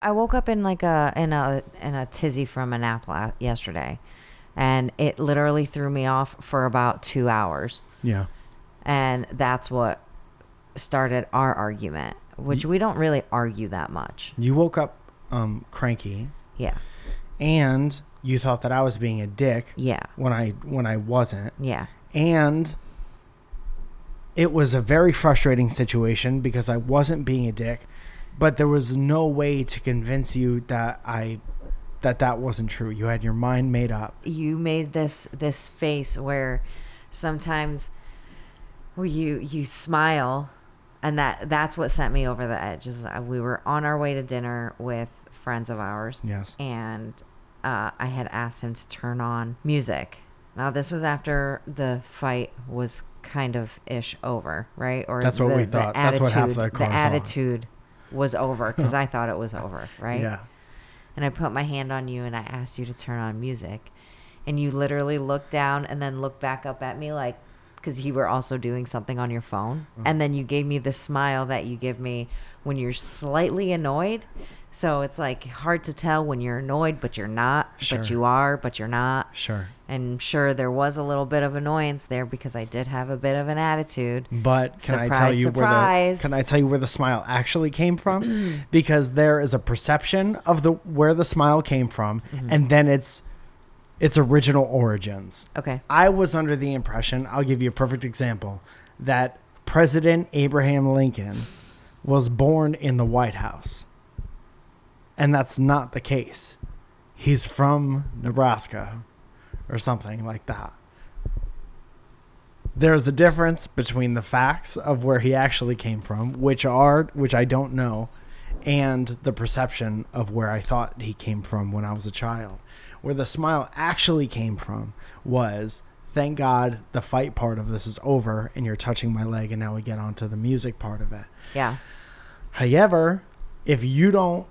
I woke up in like a tizzy from a nap yesterday, and it literally threw me off for about 2 hours. Yeah. And that's what started our argument, which we don't really argue that much. You woke up cranky. Yeah. And you thought that I was being a dick. Yeah. When I wasn't. Yeah. And it was a very frustrating situation because I wasn't being a dick, but there was no way to convince you that that wasn't true. You had your mind made up. You made this face where sometimes you smile, and that's what sent me over the edge. Is we were on our way to dinner with friends of ours. Yes. And I had asked him to turn on music. Now this was after the fight was kind of ish over, right? Or that's what we thought. That's what half the car The attitude was over because I thought it was over, right? Yeah. And I put my hand on you and I asked you to turn on music, and you literally looked down and then looked back up at me like, because you were also doing something on your phone. Mm-hmm. And then you gave me the smile that you give me when you're slightly annoyed. So it's like hard to tell when you're annoyed, but you're not, sure. But you are, but you're not. Sure. And sure, there was a little bit of annoyance there because I did have a bit of an attitude. But can I tell you where the smile actually came from? Because there is a perception of where the smile came from, mm-hmm. and then its original origins. Okay. I was under the impression, I'll give you a perfect example, that President Abraham Lincoln was born in the White House. And that's not the case. He's from Nebraska or something like that. There's a difference between the facts of where he actually came from, which I don't know, and the perception of where I thought he came from when I was a child. Where the smile actually came from was, thank God the fight part of this is over and you're touching my leg, and now we get on to the music part of it. Yeah. However, if you don't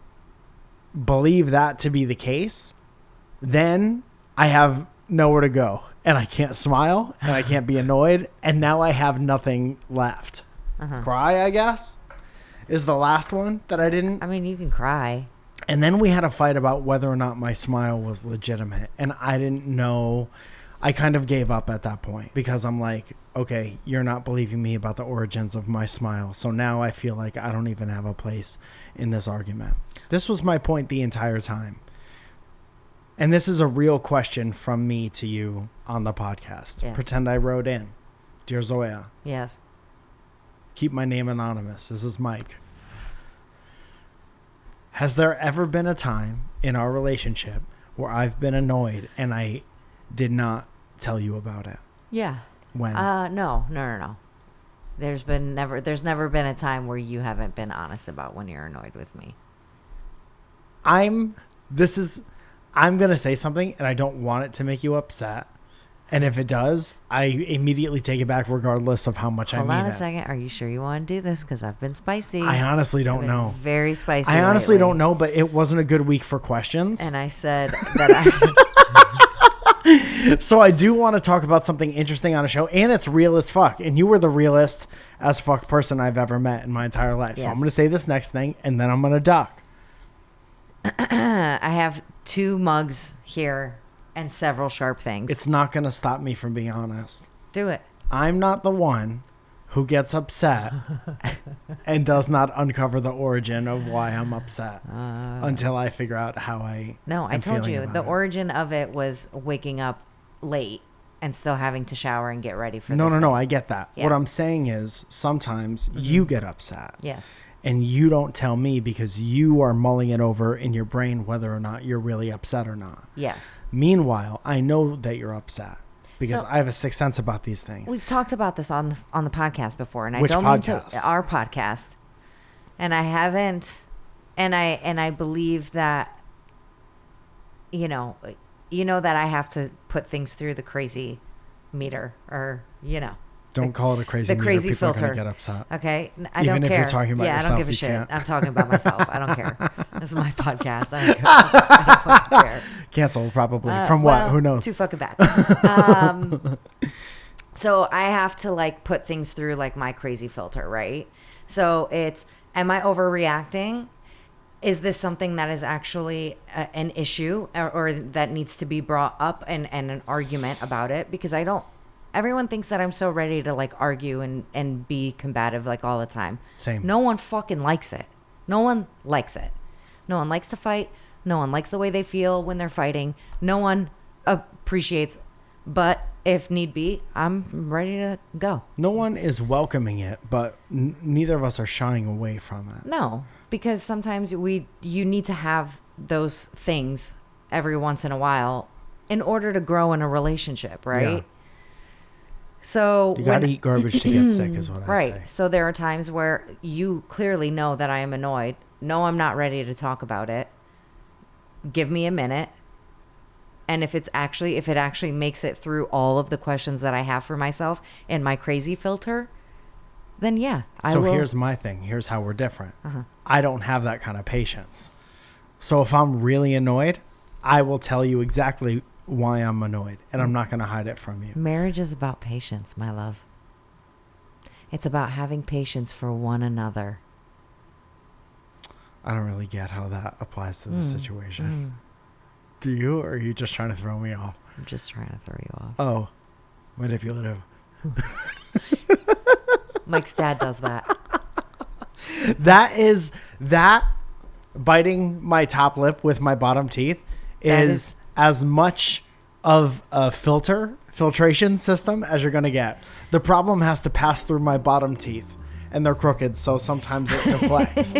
believe that to be the case, then I have nowhere to go, and I can't smile, and I can't be annoyed, and now I have nothing left. Uh-huh. Cry, I guess, is the last one that I didn't. I mean, you can cry. And then we had a fight about whether or not my smile was legitimate, and I didn't know. I kind of gave up at that point because I'm like, okay, you're not believing me about the origins of my smile, so now I feel like I don't even have a place in this argument. This was my point the entire time. And this is a real question from me to you on the podcast. Yes. Pretend I wrote in. Dear Zoya. Yes. Keep my name anonymous. This is Mike. Has there ever been a time in our relationship where I've been annoyed and I did not tell you about it? Yeah. When? No. There's never been a time where you haven't been honest about when you're annoyed with me. I'm going to say something and I don't want it to make you upset. And if it does, I immediately take it back regardless of how much I mean it. Hold on a second. Are you sure you want to do this? Because I've been spicy. I honestly don't know. Very spicy. I honestly don't know, but it wasn't a good week for questions. And I said that So I do want to talk about something interesting on a show, and it's real as fuck. And you were the realest as fuck person I've ever met in my entire life. Yes. So I'm going to say this next thing, and then I'm going to duck. I have 2 mugs here and several sharp things. It's not going to stop me from being honest. Do it. I'm not the one who gets upset and does not uncover the origin of why I'm upset until I figure out how I No, I told you. The origin of it was waking up late and still having to shower and get ready for this. No, I get that. Yeah. What I'm saying is sometimes you get upset. Yes. And you don't tell me because you are mulling it over in your brain whether or not you're really upset or not. Yes. Meanwhile, I know that you're upset because I have a sixth sense about these things. We've talked about this on the podcast before, and Which I don't podcast? mean to our podcast. And I haven't, and I believe that you know that I have to put things through the crazy meter, or Don't call it a crazy meter. Crazy People filter. are going to get upset. Okay? I Even don't if care. you're talking about yourself, I don't give a you shit. can't. I'm talking about myself. I don't care. This is my podcast. I don't fucking care. Cancel, probably. From what? Who knows? Too fucking bad. So I have to put things through my crazy filter, right? So it's, am I overreacting? is this something that is actually an issue or that needs to be brought up and an argument about it? Because everyone thinks that I'm so ready to like argue and be combative like all the time. Same. No one fucking likes it. No one likes it. No one likes to fight. No one likes the way they feel when they're fighting. No one appreciates. But if need be, I'm ready to go. No one is welcoming it, but neither of us are shying away from it. No, because sometimes you need to have those things every once in a while in order to grow in a relationship, right? Yeah. So you gotta eat garbage to get sick is what I say. Right. So there are times where you clearly know that I am annoyed. No, I'm not ready to talk about it. Give me a minute. And if it actually makes it through all of the questions that I have for myself and my crazy filter, then yeah, I will. So here's my thing. Here's how we're different. I don't have that kind of patience. So if I'm really annoyed, I will tell you exactly why I'm annoyed, and I'm not going to hide it from you. Marriage is about patience, my love. It's about having patience for one another. I don't really get how that applies to this situation. Do you, or are you just trying to throw me off? I'm just trying to throw you off. Oh, manipulative. Mike's dad does that. That biting my top lip with my bottom teeth is as much of a filtration system as you're going to get. The problem has to pass through my bottom teeth, and they're crooked, so sometimes it deflects.